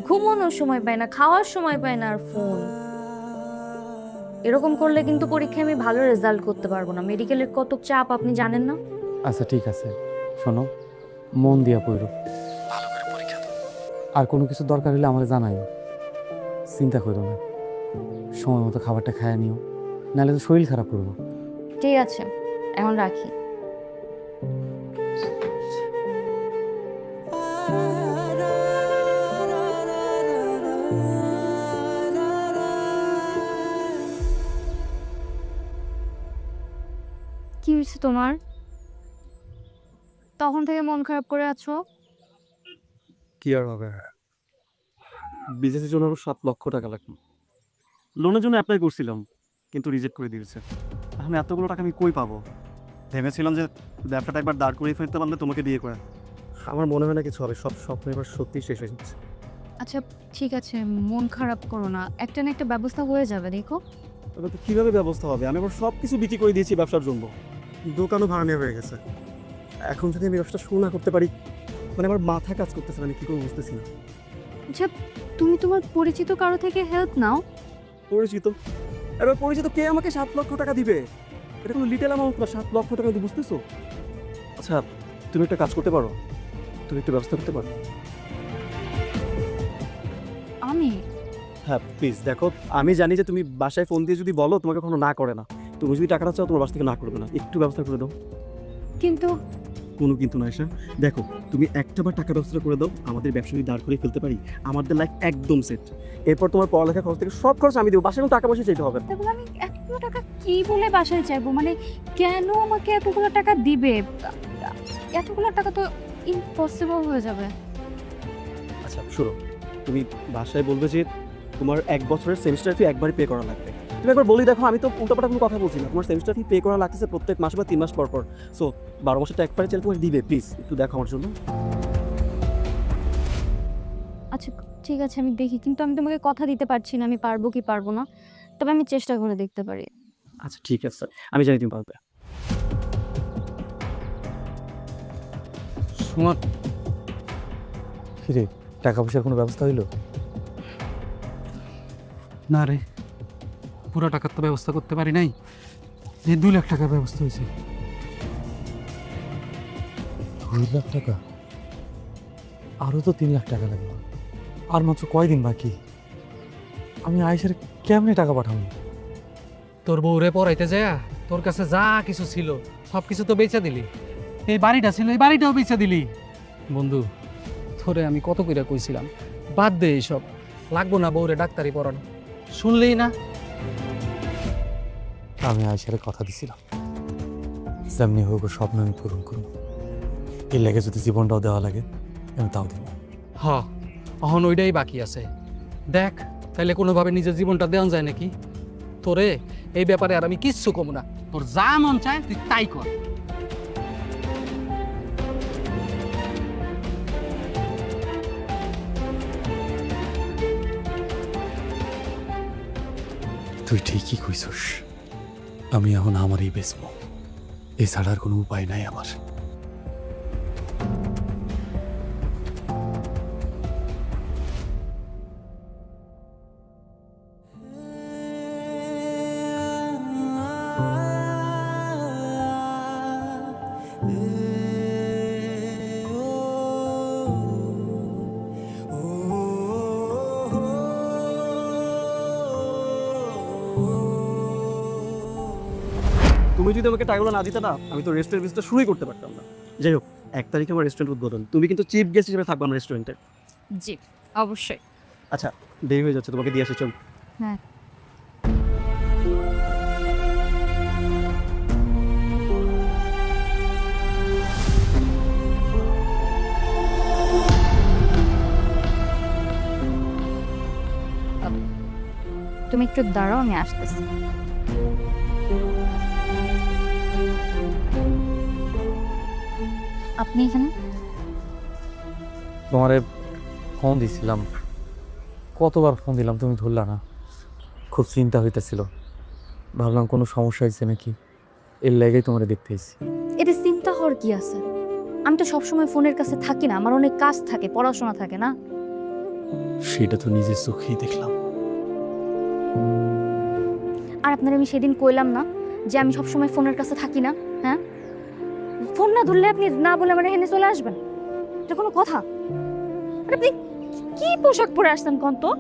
S4: ঘুমানোর সময় পাই না, খাওয়ার সময় পাই না, আর ফোন।
S9: এরকম করলে কিন্তু পরীক্ষায় আমি ভালো রেজাল্ট করতে পারবো না। মেডিকেলের কত চাপ আপনি জানেন না?
S5: আচ্ছা ঠিক আছে, শোনো, মন দিয়া পড়ো, ভালো করে পরীক্ষা দাও। আর কোনো কিছু দরকার হলে আমাকে জানাইও, চিন্তা করো না। সময় মতো খাবারটা খাইয়ে নিও, নাহলে তো শরীর খারাপ করবো।
S9: ঠিক আছে, এখন রাখি। কি হয়েছে তোমার? তখন থেকে মন খারাপ করে আছো।
S8: কি আর হবে, বিজনেসের জন্য আরো 7 লক্ষ টাকা লাগবে। লোনের জন্য অ্যাপ্লাই করছিলাম, কিন্তু রিজেক্ট করে দিয়েছে। এখন এতগুলো টাকা আমি কই পাবো? ভেবেছিলাম যে ব্যবসাটা একবার দাঁড় করিয়ে ফেলতে পারলে তোমাকে বিয়ে করে। আমার মনে হয় না কিছু হবে, সব স্বপ্ন এবার সত্যি শেষ হয়ে যাচ্ছে।
S9: আচ্ছা ঠিক আছে, মন খারাপ করো না, একটা না একটা ব্যবস্থা হয়ে যাবে, দেখো।
S8: তবে তো কীভাবে ব্যবস্থা হবে? আমি আবার সব কিছু বিক্রি করে দিয়েছি ব্যবসার জন্য, দোকানও ভাড়া নেওয়া হয়ে গেছে। এখন যদি আমি ব্যবসাটা শুরু না করতে পারি, মানে আমার মাথা কাজ করতেছে না, আমি কী করে বুঝতেছি না।
S9: আচ্ছা তুমি তোমার পরিচিত কারো থেকে হেল্প নাও।
S8: পরিচিত? এবার পরিচিত কে আমাকে 7 লক্ষ টাকা দিবে? এটা কোনো লিটেল অ্যামাউন্ট না, 7 লক্ষ টাকা তুমি বুঝতেছো? আচ্ছা তুমি একটা কাজ করতে পারো, তুমি একটু ব্যবস্থা করতে পারো?
S9: আমি?
S8: হ্যাঁ প্লিজ দেখো, আমি জানি যে তুমি বাসায় ফোন দিয়ে যদি বলো তোমাকে কখনো না করে না। তুমি যদি টাকাটা চাও তোমার বাসা থেকে না করবে না, একটু ব্যবস্থা করে দাও।
S9: কিন্তু
S8: কোনো কিন্তু না এসা, দেখো তুমি একটাবার টাকা ব্যবস্থা করে দাও, আমাদের ব্যবসা যদি দাঁড় করে ফেলতে পারি, আমাদের লাইফ একদম সেট। এরপর তোমার পড়ালেখা খরচ থেকে সব খরচ আমি দেবো, বাসায় কোনো টাকা পয়সা চাইতে হবে না।
S9: তাহলে আমি এতগুলো টাকা কি বলে বাসায় চাইবো? মানে কেন আমাকে এতগুলো টাকা দিবে? এতগুলো টাকা তো ইম্পসিবল হয়ে যাবে।
S8: আচ্ছা শোনো, তুমি বাসায় বলবে যে তোমার 1 বছরের সেমিস্টার ফি একবারই পে করা লাগবে। তুমি একবার বলি দেখো, আমি তো উল্টাপাল্টা কোনো কথা বলছি না, তোমার সেমিস্টার ফি পে করা লাগতেছে প্রত্যেক মাসে বা 3 মাস পর পর। সো 12 মাসের একবারে চাইলে তোমার দিবে, প্লিজ একটু দেখো আমার জন্য।
S9: আচ্ছা ঠিক আছে, আমি দেখি, কিন্তু আমি তোমাকে কথা দিতে পারছি না আমি পারবো কি পারবো না, তবে আমি চেষ্টা করে দেখতে পারি।
S8: আচ্ছা ঠিক আছে, আমি জানি তুমি পারবে।
S7: সুমন,
S5: ফিরে টাকা পয়সার কোনো ব্যবস্থা হইলো?
S7: না রে, পুরো টাকার তো ব্যবস্থা করতে পারি নাই, এই 2 লাখ টাকার ব্যবস্থা হয়েছে।
S5: 2 লাখ টাকা? আরও তো 3 লাখ টাকা লাগবে, আর মাত্র কয়দিন বাকি। আমি আয়েশার কেমনে টাকা পাঠাবো?
S7: তোর বউরে পড়াইতে যায় তোর কাছে যা কিছু ছিল সব কিছু তো বেচা দিলি। এই বাড়িটা ছিল, এই বাড়িটাও বেচা দিলি। বন্ধু, তোরে আমি কত কইরা কইছিলাম বাদ দে এইসব, লাগবো না বউরে ডাক্তারি পড়ানো, শুনলেই না।
S5: আমি আয়েশারে কথা দিছিলাম, যেমনি হোক ওর স্বপ্ন আমি পূরণ করবো। এর লেগে যদি জীবনটাও দেওয়া লাগে আমি তাও দেবো।
S7: হ, অহন ওইটাই বাকি আছে। দেখ তাইলে কোনোভাবে নিজের জীবনটা দেওয়া যায় নাকি? তোরে এই ব্যাপারে আর আমি কিচ্ছু কম না, তোর যা মন চায় তুই তাই কর।
S5: তুই ঠিকই কইছস, আমি এখন আমারই বেচবো, এছাড়া আর কোনো উপায় নাই আমার।
S8: তুমি যদি আমাকে টাকাগুলো না দিতে না, আমি তো রেস্টুরেন্ট বিজনেসটা শুরুই করতে পারতাম না। যাই হোক, 1 তারিখে আমার রেস্টুরেন্ট উদ্বোধন, তুমি কিন্তু চিফ গেস্ট হিসেবে থাকবে আমার রেস্টুরেন্টে।
S9: জি অবশ্যই।
S8: আচ্ছা দেরি হয়ে যাচ্ছে, তোমাকে দিয়ে আসি, চল।
S9: হ্যাঁ। তুমি একটু দাঁড়াও, আমি আসতেছি। আপনি এখানে?
S5: তোমারে ফোন দিছিলাম, কতবার ফোন দিলাম তুমি ধরলা না। খুব চিন্তা হইতেছিল, ভাবলাম কোনো সমস্যা হয়েছে নাকি, এর লেগেই তোমারে দেখতে এসেছি।
S9: এটা চিন্তা হওয়ার কি আছে? আমি তো সবসময় ফোনের কাছে থাকি না, আমার অনেক কাজ থাকে, পড়াশোনা থাকে না।
S5: সেটা তো নিজের চোখেই দেখলাম।
S9: আর আপনার আমি সেদিন কইলাম না যে আমি সবসময় ফোনের কাছে থাকি না? হ্যাঁ, ফোন না ধরলে আপনি না বলে আমার এখানে চলে আসবেন? এটা কোনো কথা? আর আপনি কি পোশাক পরে আসছেন কোন তো?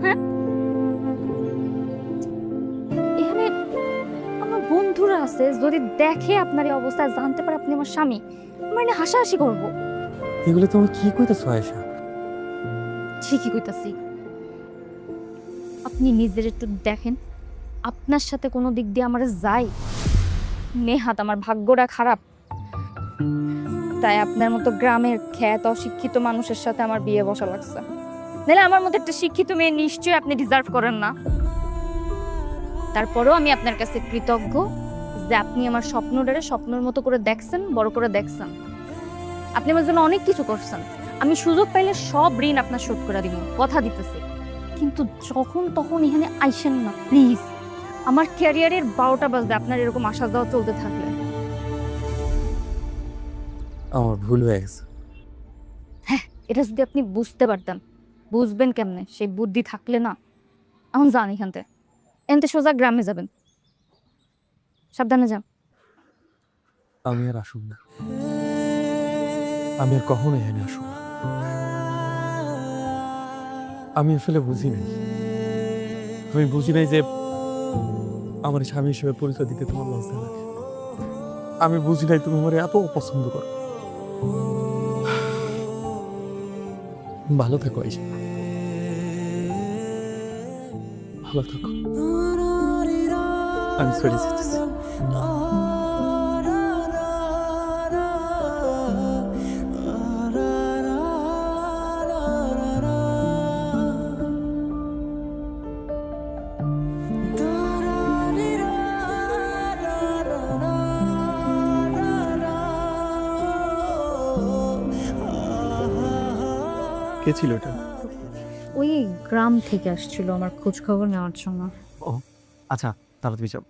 S9: হ্যাঁ, এখানে আমার বন্ধুরা আছে, যদি দেখে আপনার এই অবস্থায়, জানতে পারে আপনি আমার স্বামী, আমার এনে হাসাহাসি করবো।
S5: এগুলো তুমি কি কইতেছো আয়েশা?
S9: ঠিকই কইতাছি। আপনি নিজের একটু দেখেন, আপনার সাথে কোনো দিক দিয়ে আমার যাই নেহাত আমার ভাগ্যটা খারাপ, তাই আপনার মতো গ্রামের খ্যাত অশিক্ষিত মানুষের সাথে আমার বিয়ে বসা লাগছে। নাহলে আমার মতো একটা শিক্ষিত মেয়ে নিশ্চয়ই আপনি ডিজার্ভ করেন না। তারপরেও আমি আপনার কাছে কৃতজ্ঞ যে আপনি আমার স্বপ্নটারে স্বপ্নের মতো করে দেখছেন, বড় করে দেখছেন। আপনি আমার জন্য অনেক কিছু করছেন, আমি সুযোগ পাইলে সব ঋণ আপনার শোধ করে দিব, কথা দিতেছি। কিন্তু যখন তখন এখানে আইসেন না প্লিজ। আমার ক্যারিয়ারের 12টা বাজবে আপনার এরকম আসা যাওয়া চলতে থাকলে।
S5: আমার ভুল হয়ে গেছে।
S9: এটা যদি আপনি বুঝতে পারতেন, বুঝবেন কেমনে? সেই বুদ্ধি থাকলে না। এখন যান এখান থেকে, এনতে সোজা গ্রামে যাবেন, সাবধানে যান।
S5: আমি আর আসুন না, আমি আর কখনো এখানে আসুন না। আমি আসলে বুঝি নাই, আমি বুঝি নাই যে আমার স্বামী হিসেবে পরিচয় দিতে তোমার লজ্জা লাগে। আমি বুঝি নাই তুমি আমার এত অপছন্দ করো। ভালো থেকো আয়েশা, ভালো থাকো। আমি চলে যেতেছি। কে ছিল এটা?
S9: ওই গ্রাম থেকে আসছিল আমার খোঁজ খবর নেওয়ার জন্য।
S8: ও আচ্ছা, তাহলে তুমি যাও।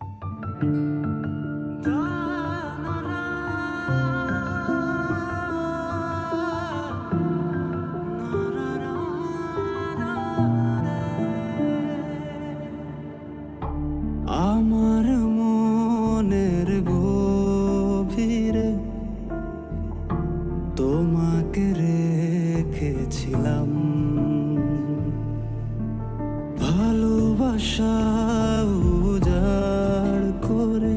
S11: আমার মনের গভীরে তোমাকে রেখেছিলাম, ভালোবাসা উজাড় করে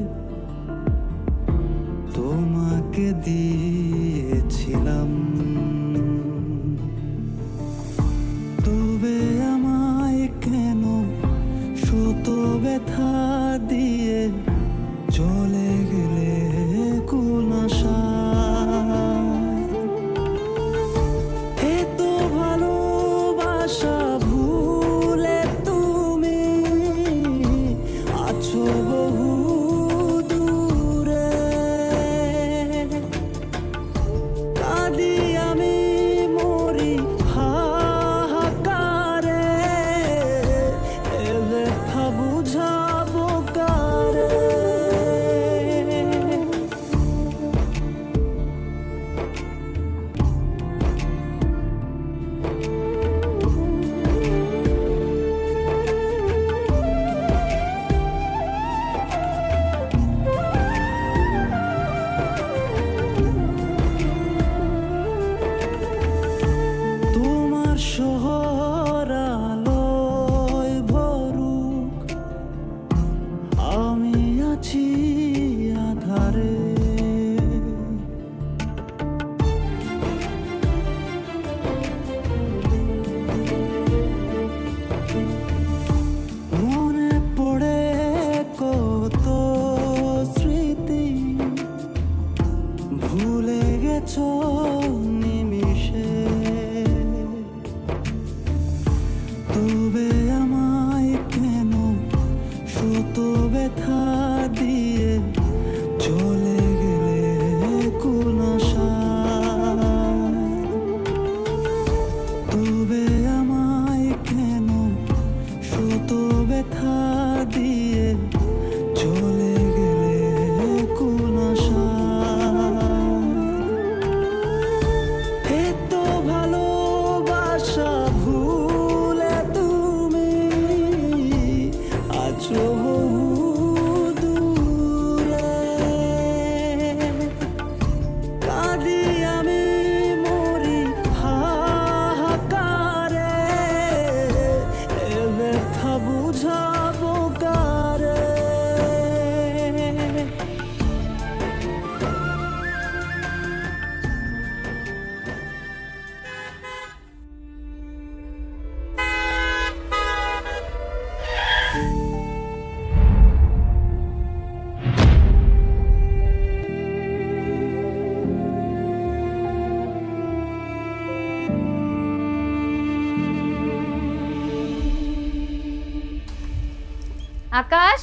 S9: আকাশ,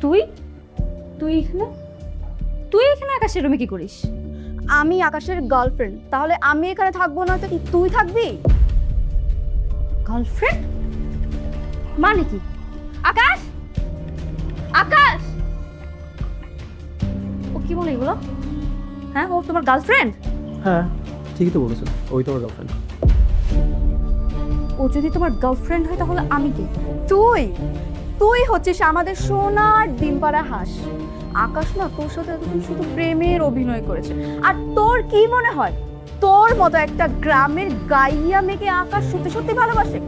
S9: তুই তুই এখানে তুই এখানে আকাশের রুমে কি করিস?
S3: আমি আকাশের গার্লফ্রেন্ড, তাহলে আমি এখানে থাকবো না তো কি তুই থাকবি?
S9: গার্লফ্রেন্ড মানে কি? আকাশ, আকাশ, ও কি বলে এগুলো? হ্যাঁ, ও তোমার গার্লফ্রেন্ড?
S8: হ্যাঁ, ঠিকই তো বলেছো, ওই তোমার গার্লফ্রেন্ড।
S3: ও যদি তোমার গার্লফ্রেন্ড হয় তাহলে আমি কে? তুই তুই হচ্ছিস আমাদের সোনার ডিম পাড়া হাঁস। আকাশ না তোর সাথে এতদিন শুধু প্রেমের অভিনয় করেছে। আর তোর কি মনে হয় তোর মতো একটা গ্রামের গাইয়া মেয়েকে আকাশ সত্যি সত্যি ভালোবাসে?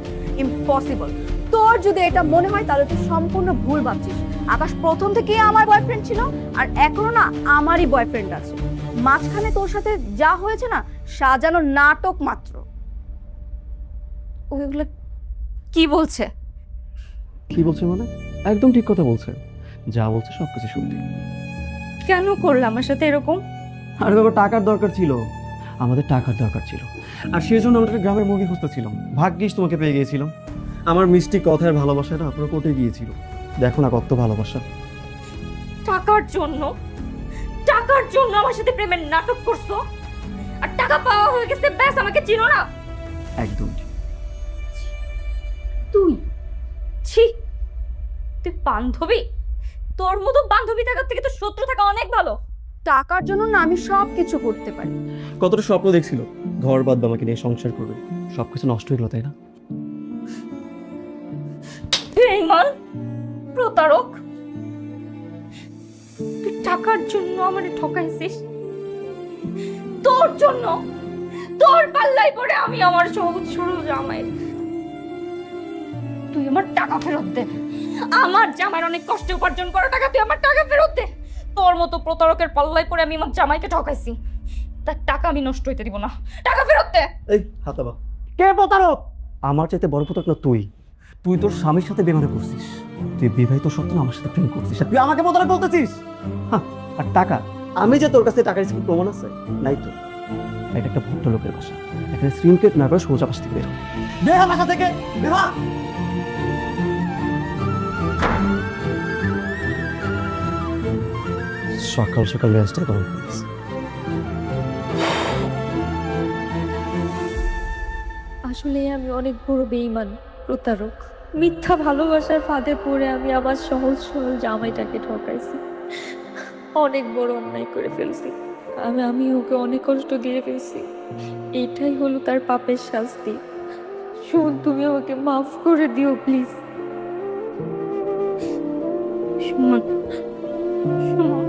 S3: ইম্পসিবল। তোর যদি এটা মনে হয় তাহলে তুই সম্পূর্ণ ভুল ভাবছিস। আকাশ প্রথম থেকে আমার বয়ফ্রেন্ড ছিল, আর এখনো না আমারই বয়ফ্রেন্ড আছে। মাঝখানে তোর সাথে যা হয়েছে না, সাজানো নাটক মাত্র।
S9: ওইগুলো কি বলছে?
S8: কি বলছে মানে? একদম ঠিক কথা বলছে, যা বলছে সব কিছু সত্যি।
S9: কেন করলে আমার সাথে এরকম?
S8: আর বাবা, টাকার দরকার ছিল, আমাদের টাকার দরকার ছিল, আর সেই জন্য আমরা একটা গ্রামের মুরগি খুঁজতেছিলাম। ভাগ্যিস তোমাকে পেয়ে গিয়েছিলাম। আমার মিষ্টি কথার ভালোবাসাটা আপনার কোটে গিয়েছিল। দেখো না কত ভালোবাসা।
S9: টাকার জন্য, টাকার জন্য আমার সাথে প্রেমের নাটক করছো, আর টাকা পাওয়া হয়ে গেছে, ব্যাস আমাকে চিনো না।
S8: একদম ঠিক।
S9: তুই ছি, তুই বান্ধবী? তোর মতো বান্ধবী থাকার থেকে তো শত্রু থাকা অনেক ভালো।
S3: টাকার জন্য না আমি সব কিছু করতে পারি।
S8: কতটা স্বপ্ন দেখছিল, ঘর বাদ আমাকে নিয়ে সংসার করবে, সবকিছু নষ্ট হয়ে গেল, তাই না?
S9: বেঈমান, প্রতারক, তুই টাকার জন্য আমারে ঠকাইছিস। তোর জন্য, তোর পাল্লাই পড়ে আমি আমার সহজ সরল জামাই। তুই আমার টাকা ফেরত দে। আমার জামাইয়ের অনেক কষ্টে উপার্জন করা টাকা, তুই আমার টাকা ফেরত দে। তোর মতো প্রতারকের পাল্লাই পড়ে আমি আমার জামাইকে ঠকাইছি, তার টাকা আমি নষ্ট হইতে দিব না। টাকা ফেরত দে।
S8: এই হাতাবা, কে প্রতারক? আমার চাইতে বড় প্রতারক না তুই। তুই তোর স্বামীর সাথে বেমানে করছিস, তুই বিবাহিত সত্ত্বেও আমার সাথে প্রেম করছিস, আর তুই আমাকে প্রতারক বলতেছিস। আর টাকা, আমি যে তোর কাছে টাকা রিসিভ প্রমাণ আছে নাই তো। এটা একটা ভদ্র লোকের ভাষা, এখানে শ্রীমকেট না করে সোজা পাশ থেকে বের হ। বের হ বাসা থেকে, বের হ। সকাল সকাল রেস্টটা করুন প্লিজ।
S4: আসলে আমি অনেক বড় বেঈমান, প্রতারক। মিথ্যা ভালোবাসার ফাঁদে পড়ে আমি আমার সহজ সরল জামাইটাকে ঠকাইছি। অনেক বড় অন্যায় করে ফেলছি। আমি ওকে অনেক কষ্ট দিয়ে ফেলছি। এটাই হলো তার পাপের শাস্তি। শোন, তুমি আমাকে মাফ করে দিও প্লিজ।
S9: শোন, শোন,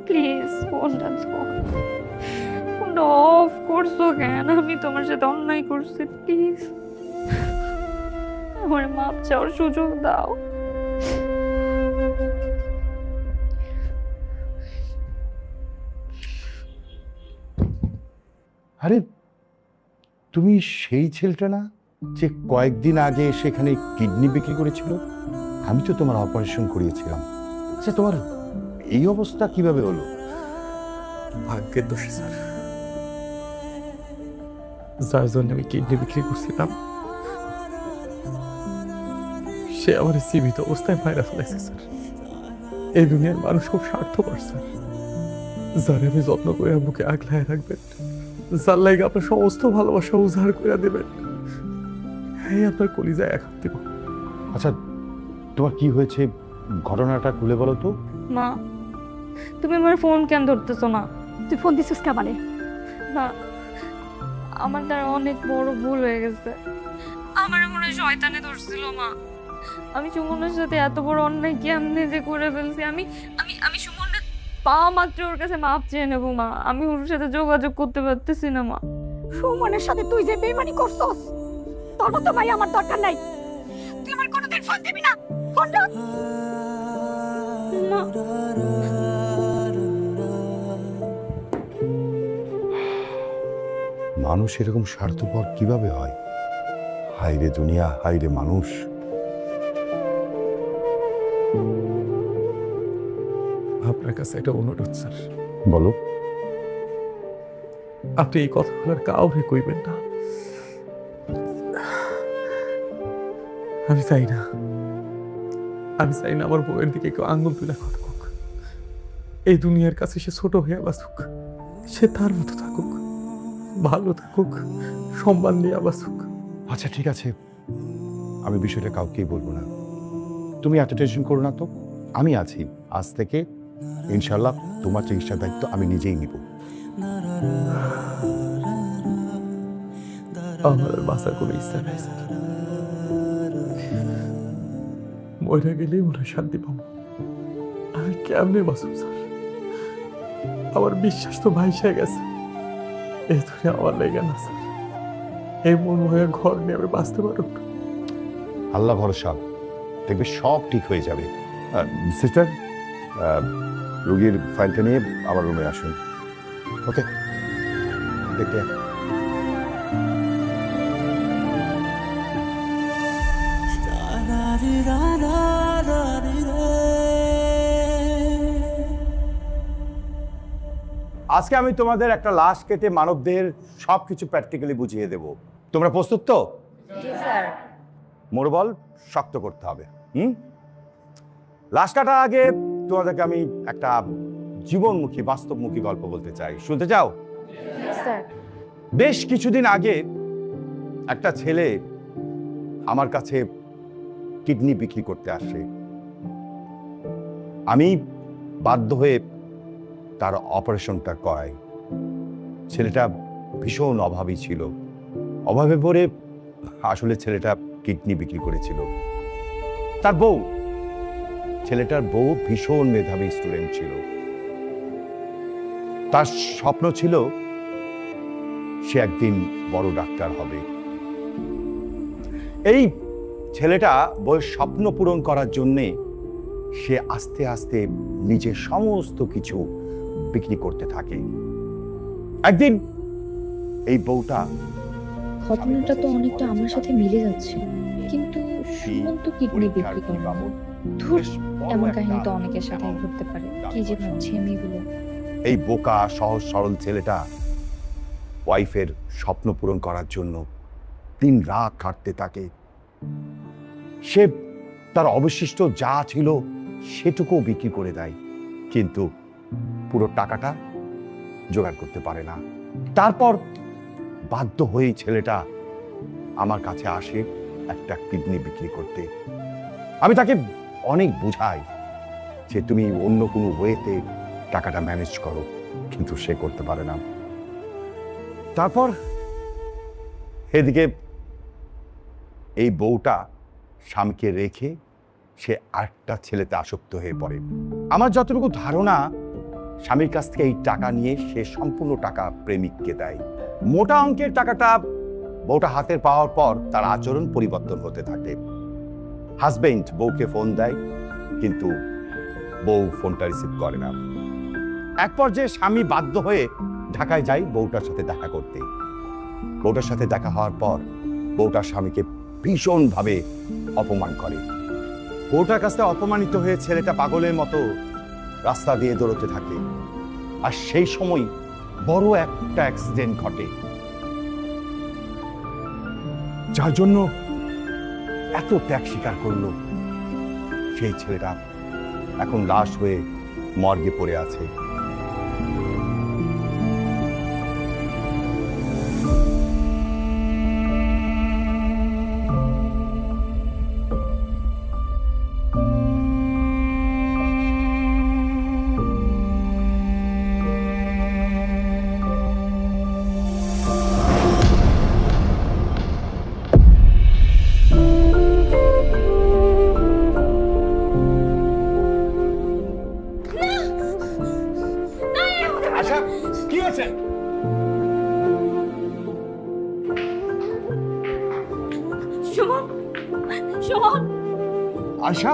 S9: প্লিজ ফোনটা অফ করছো কেন? আমি তোমার সাথে অন্যায় করছি, প্লিজ আমার মাপ চাওয়ার সুযোগ দাও।
S12: আরে তুমি সেই ছেলেটা না যে কয়েকদিন আগে সেখানে কিডনি বিক্রি করেছিল? আমি তো তোমার অপারেশন করিয়েছিলাম। আচ্ছা, তোমার এই অবস্থা কিভাবে হলো?
S8: ভাগ্যের দোষে স্যার, যার জন্য আমি কিডনি বিক্রি করছিলাম সে আমার জীবিত অবস্থায় মারা ফেলেছে স্যার। এই দুনিয়ার মানুষ খুব স্বার্থপর স্যার। যারা আমি যত্ন করে বুকে আগলায় রাখবেন, যার লাগে আপনার সমস্ত ভালোবাসা উজাড় করে দেবেন, হ্যাঁ আপনার কলিজায় আঘাত দেব।
S12: আচ্ছা, তোমার কি হয়েছে ঘটনাটা খুলে বলো তো।
S4: মা, তুমি আমার ফোন কেন ধরতেছো না?
S3: তুই ফোন দিছিস কেমনে?
S4: না, আমার দ্বারা অনেক বড় ভুল হয়ে গেছে। আমার মনে হয় শয়তানে ধরছিল মা। আমি সুমনের সাথে এত বড় অন্যায় কেমনে যে করে ফেলছি। আমি আমি আমি সুমনের পাওয়া মাত্র ওর কাছে মাপ চেয়ে নেবো মা। আমি ওর সাথে যোগাযোগ করতে পারতেছি না মা।
S3: সুমনের সাথে তুই যে বেইমানি করছস, তোর মতো ভাই আমার দরকার নাই। তুই আমার কোনোদিন ফোন দিবি না। ফোন রাখ।
S4: মা,
S12: মানুষ এরকম স্বার্থপর কিভাবে হয়? হায় রে দুনিয়া, হায় রে মানুষ।
S7: কাছে একটা অনুরোধ স্যার।
S12: বলো।
S7: আপনি এই কথাগুলো কাউরে কইবেন না। আমি চাই না আমার বউয়ের দিকে কেউ আঙ্গুল তুলে কথা হোক। এই দুনিয়ার কাছে সে ছোট হয়ে বাঁচুক, সে তার মতো থাকুক, ভালো থাকুক, সম্মান নিয়ে বাঁচুক।
S12: আচ্ছা ঠিক আছে, আমি বিষয়টা কাউকেই বলবো না। তুমি এত টেনশন করো না তো, আমি আছি। আজ থেকে ইনশাল্লাহ তোমার চিকিৎসার দায়িত্ব আমি নিজেই নিব।
S7: আমার আর বাঁচার কোনো ইচ্ছা নাই স্যার। মরে গেলেই মনে হয় শান্তি পাবো। আমি কেমনে বাঁচব স্যার? আমার বিশ্বাস তো ভাইসা গেছে। এই দুনিয়া আমার লেগে না স্যার। এই মন হয়ে ঘর নিয়ে আমি বাঁচতে পারব না।
S12: আল্লাহ ভরসা, দেখবে সব ঠিক হয়ে যাবে। সিস্টার, রোগীর ফাইলটা নিয়ে আমার রুমে আসুন। ওকে, দেখতে আজকে আমি তোমাদের একটা লাশ কেটে মানবদের সবকিছু প্র্যাকটিক্যালি বুঝিয়ে দেব। তোমরা প্রস্তুত তো? মনোবল শক্ত করতে হবে। লাশ কাটার আগে তোমাদেরকে আমি একটা জীবনমুখী বাস্তবমুখী গল্প বলতে চাই। শুনতে চাও? বেশ কিছুদিন আগে একটা ছেলে আমার কাছে কিডনি বিক্রি করতে আসে। আমি বাধ্য হয়ে তার অপারেশনটা করাই। ছেলেটা ভীষণ অভাবী ছিল। অভাবে পড়ে আসলে ছেলেটা কিডনি বিক্রি করেছিল। তার বউ, ছেলেটার বউ ভীষণ মেধাবী স্টুডেন্ট ছিল। তার স্বপ্ন ছিল সে একদিন বড় ডাক্তার হবে। এই ছেলেটা বউয়ের স্বপ্ন পূরণ করার জন্যে সে আস্তে আস্তে নিজের সমস্ত কিছু বিক্রি করতে থাকে। একদিন এই বউটা,
S9: ঘটনাটা তো অনেকটা আমার সাথে মিলে যাচ্ছে, কিন্তু সুমন তো কিডনি বিক্রি করে না। ধুর, এমন কাহিনী তো অনেকের সাথে ঘটতে পারে। কি যে ভাবছি আমি এগুলো।
S12: এই বোকা সহজ সরল ছেলেটা ওয়াইফের স্বপ্ন পূরণ করার জন্য দিন রাত খাটতে থাকে। সে তার অবশিষ্ট যা ছিল সেটুকুও বিক্রি করে দেয়, কিন্তু পুরো টাকাটা জোগাড় করতে পারে না। তারপর বাধ্য হয়েই ছেলেটা আমার কাছে আসে একটা কিডনি বিক্রি করতে। আমি তাকে অনেক বুঝাই যে তুমি অন্য কোনো ওয়েতে টাকাটা ম্যানেজ করো, কিন্তু সে করতে পারে না। তারপর এদিকে এই বউটা স্বামীকে রেখে সে আরেকটা ছেলেতে আসক্ত হয়ে পড়ে। আমার যতটুকু ধারণা, স্বামীর কাছ থেকে এই টাকা নিয়ে সে সম্পূর্ণ টাকা প্রেমিককে দেয়। মোটা অঙ্কের টাকাটা বউটা হাতের পাওয়ার পর তার আচরণ পরিবর্তন হতে থাকে। হাজবেন্ড বউকে ফোন দেয়, কিন্তু বউ ফোনটা রিসিভ করে না। এক পর্যায়ে স্বামী বাধ্য হয়ে ঢাকায় যায় বউটার সাথে দেখা করতে। বউটার সাথে দেখা হওয়ার পর বউটার স্বামীকে ভীষণভাবে অপমান করে। বউটার কাছে অপমানিত হয়ে ছেলেটা পাগলের মতো রাস্তা দিয়ে দৌড়তে থাকে। আর সেই সময় বড় একটা অ্যাক্সিডেন্ট ঘটে, যার জন্য এত ত্যাগ স্বীকার করলো। সেই ছেলেটা এখন লাশ হয়ে মর্গে পড়ে আছে। আচ্ছা, কি হয়েছে?
S4: সুমন, সুমন
S12: আয়শা,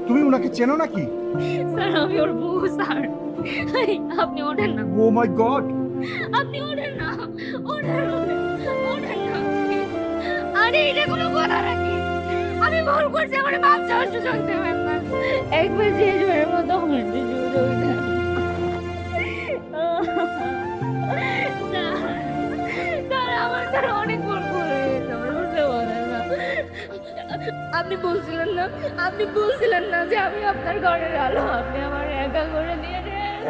S12: তুমি ওনাকে চেনো নাকি?
S4: স্যার, আমি ওর বউ স্যার। আপনি ওঠেন না,
S12: ও মাই গড!
S4: আপনি ওঠেন না, ওঠেন ওঠেন না। আরে এটা কোনো কথা নাকি? আমি ভুল করছি, আমার মাপ চাওয়ার সুযোগ দেবেন না। একবার শেষ বারের মতো আমার সুযোগ দেন। আপনি বলছিলেন না যে আমি আপনার ঘরের আলো, আপনি আমার একা করে দিয়ে দেন।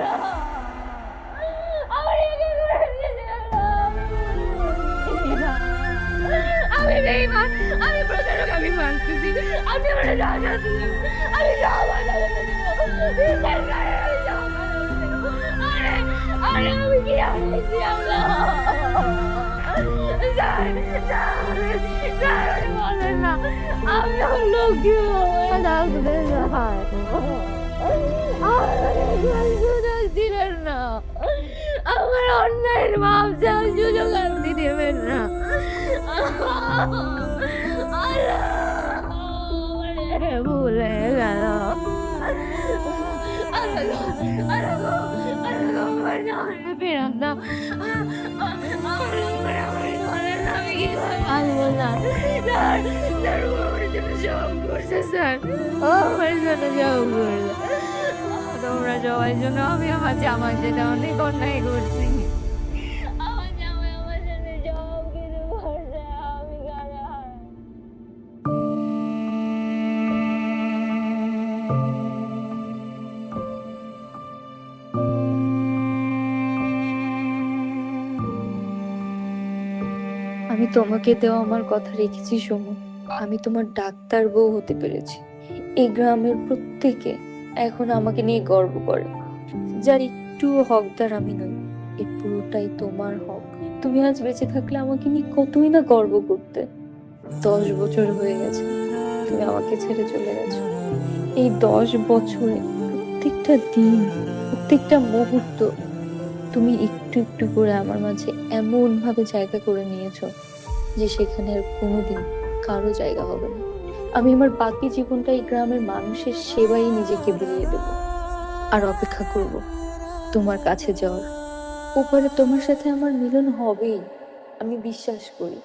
S4: আমার একা করে দিয়ে দেন। আমি বেঈমান, আমি প্রতারক, আমি মানতেছি। আপনি আমার রাজা দিলেন, আমি আমি কি আসছি আল্লাহ? বলেন না, আমি আমার লোককে দিলেন না, আমার অন্যায়ের মাপ চাওয়ার সুযোগ আপনি দেবেন না। ভুলে গেল আমি কি আসবো না জব করছে স্যার, আমার জন্য জব করছে। তোমরা সবাই জন্য আমি আমার জামাই যেটা অনেক অন্যায় করছি। আমার জামাই আমার জন্য জব কিছু করছে, আমি গালা
S9: আমি তোমাকে দেওয়া আমার কথা রেখেছি শোনো, আমি তোমার ডাক্তার বউ হতে পেরেছি। এই গ্রামের প্রত্যেকে এখন আমাকে নিয়ে গর্ব করে, যার একটু হকদার আমি নই। এই পুরোটাই তোমার হক। তুমি আজ বেঁচে থাকলে আমাকে নিয়ে কতই না গর্ব করতে। 10 বছর হয়ে গেছে তুমি আমাকে ছেড়ে চলে গেছো। এই 10 বছরে প্রত্যেকটা দিন, প্রত্যেকটা মুহূর্ত তুমি একটু একটু করে আমার মাঝে এমন ভাবে জায়গা করে নিয়েছো যে সেখানে আর কোনোদিন কারো জায়গা হবে না। আমি আমার বাকি জীবনটা এই গ্রামের মানুষের সেবাই নিজেকে বিলিয়ে দেব, আর অপেক্ষা করব তোমার কাছে যাওয়ার। ওপারে তোমার সাথে আমার মিলন হবেই, আমি বিশ্বাস করি।